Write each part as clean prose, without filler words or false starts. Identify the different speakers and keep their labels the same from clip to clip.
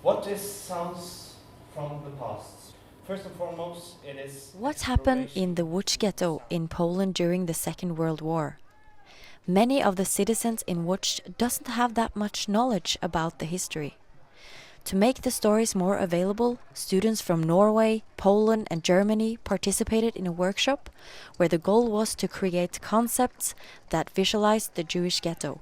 Speaker 1: What is sounds from the past? First and foremost, it is...
Speaker 2: What happened in the Łódź ghetto in Poland during the Second World War? Many of the citizens in Łódź doesn't have that much knowledge about the history. To make the stories more available, students from Norway, Poland and Germany participated in a workshop where the goal was to create concepts that visualized the Jewish ghetto.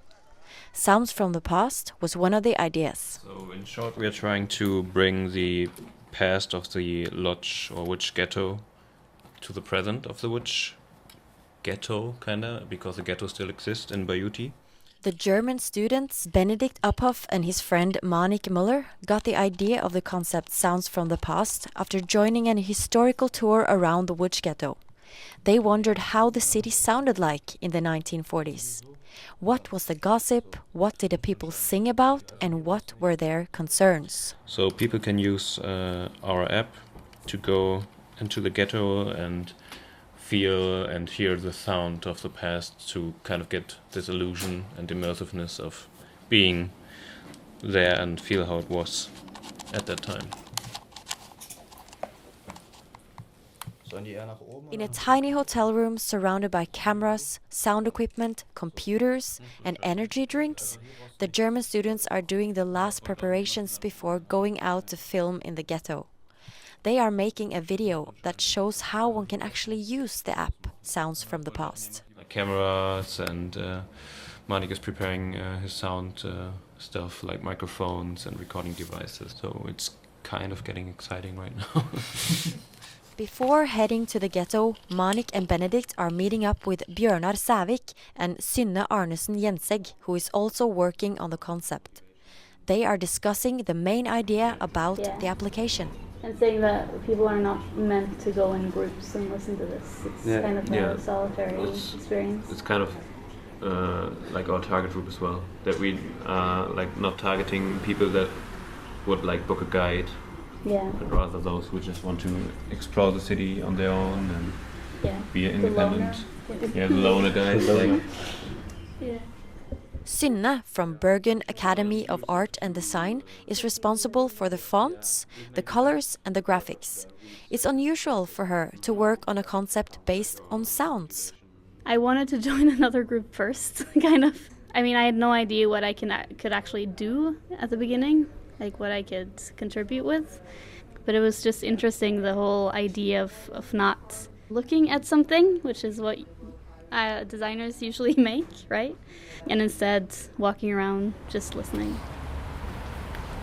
Speaker 2: Sounds from the past was one of the ideas.
Speaker 3: So in short, we are trying to bring the past of the Lodz or Łódź ghetto to the present of the Łódź ghetto, kinda, because the ghetto still exists in Bajuti.
Speaker 2: The German students Benedikt Uphoff and his friend Monik Müller got the idea of the concept Sounds from the Past after joining an historical tour around the Łódź ghetto. They wondered how the city sounded like in the 1940s. What was the gossip, what did the people sing about, and what were their concerns?
Speaker 3: So people can use our app to go into the ghetto and feel and hear the sound of the past to kind of get this illusion and immersiveness of being there and feel how it was at that time.
Speaker 2: In a tiny hotel room surrounded by cameras, sound equipment, computers and energy drinks, the German students are doing the last preparations before going out to film in the ghetto. They are making a video that shows how one can actually use the app Sounds from the Past.
Speaker 3: Cameras and Manik is preparing his sound stuff like microphones and recording devices. So it's kind of getting exciting right now.
Speaker 2: Before heading to the ghetto, Monik and Benedikt are meeting up with Bjørnar Sævik and Synne Arnesen Jenseg, who is also working on the concept. They are discussing the main idea about the application.
Speaker 4: And saying that people are not meant to go in groups and listen to this. It's kind of a solitary experience.
Speaker 3: It's kind of like our target group as well. That we like not targeting people that would like book a guide.
Speaker 4: Yeah.
Speaker 3: But rather those who just want to explore the city on their own and be independent. The loner guys.
Speaker 2: Synne from Bergen Academy of Art and Design is responsible for the fonts, the colors and the graphics. It's unusual for her to work on a concept based on sounds.
Speaker 4: I wanted to join another group first, kind of. I mean, I had no idea what I could actually do at the beginning, like what I could contribute with. But it was just interesting, the whole idea of not looking at something, which is what designers usually make, right? And instead walking around just listening.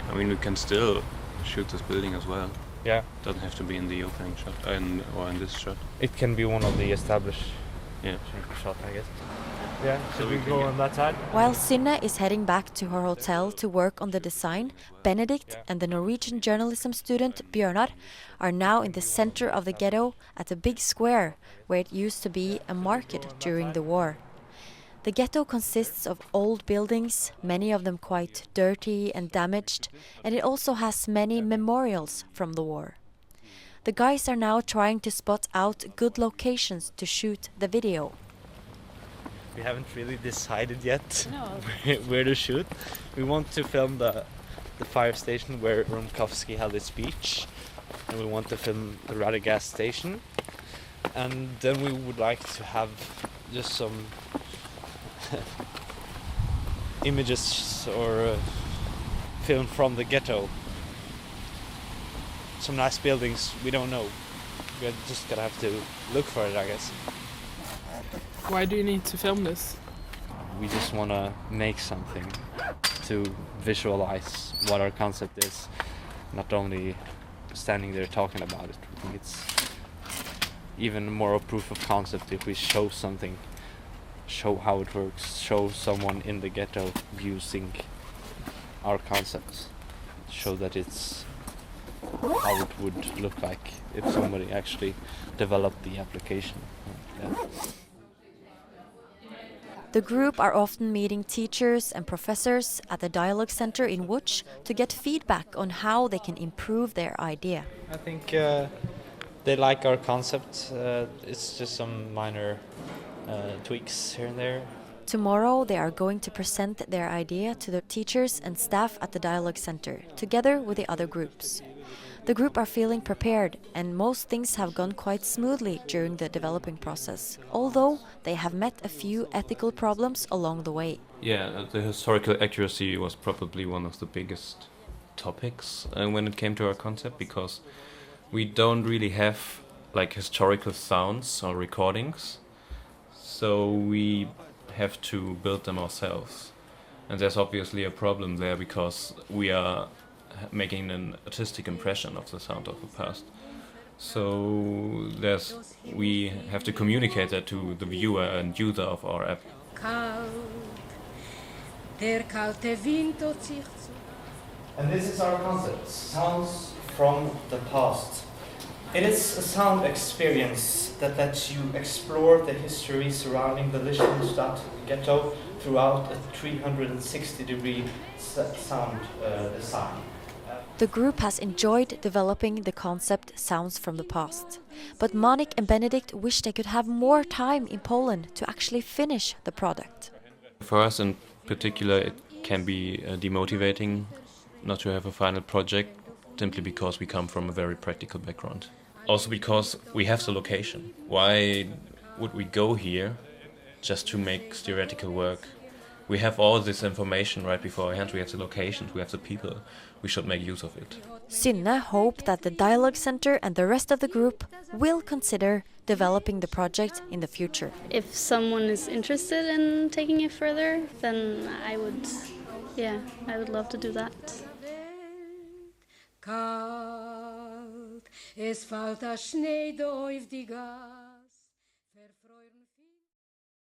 Speaker 3: I mean, we can still shoot this building as well.
Speaker 5: Yeah.
Speaker 3: Doesn't have to be in the opening shot or in this shot.
Speaker 5: It can be one of the established shot, I guess. Yeah, should we go on that side?
Speaker 2: While Synne is heading back to her hotel to work on the design, Benedikt and the Norwegian journalism student Bjørnar are now in the center of the ghetto at a big square where it used to be a market during the war. The ghetto consists of old buildings, many of them quite dirty and damaged, and it also has many memorials from the war. The guys are now trying to spot out good locations to shoot the video.
Speaker 5: We haven't really decided yet where to shoot. We want to film the fire station where Rumkowski held his speech, and we want to film the Rada gas station, and then we would like to have just some images or film from the ghetto. Some nice buildings, we don't know. We're just gonna have to look for it, I guess.
Speaker 6: Why do you need to film this?
Speaker 5: We just want to make something to visualize what our concept is, not only standing there talking about it. I think it's even more a proof of concept if we show something, show how it works, show someone in the ghetto using our concepts, show that it's how it would look like if somebody actually developed the application. Yeah.
Speaker 2: The group are often meeting teachers and professors at the Dialogue Center in Łódź to get feedback on how they can improve their idea.
Speaker 5: I think They like our concept. It's just some minor tweaks here and there.
Speaker 2: Tomorrow they are going to present their idea to the teachers and staff at the Dialogue Center, together with the other groups. The group are feeling prepared, and most things have gone quite smoothly during the developing process, although they have met a few ethical problems along the way.
Speaker 3: Yeah, the historical accuracy was probably one of the biggest topics when it came to our concept, because we don't really have like historical sounds or recordings, so we have to build them ourselves. And there's obviously a problem there because we are making an artistic impression of the sound of the past. So we have to communicate that to the viewer and user of our app.
Speaker 1: And this is our concept, sounds from the past. It is a sound experience that lets you explore the history surrounding the Liechtenstadt ghetto throughout a 360-degree sound design.
Speaker 2: The group has enjoyed developing the concept Sounds from the Past, but Monik and Benedikt wish they could have more time in Poland to actually finish the product.
Speaker 3: For us in particular, it can be demotivating not to have a final project, simply because we come from a very practical background. Also because we have the location. Why would we go here just to make theoretical work? We have all this information right before our hands. We have the locations, we have the people. We should make use of it.
Speaker 2: Synne hope that the Dialogue Center and the rest of the group will consider developing the project in the future.
Speaker 4: If someone is interested in taking it further, then I would love to do that.
Speaker 7: Es fällt der Schnee da auf die Gas.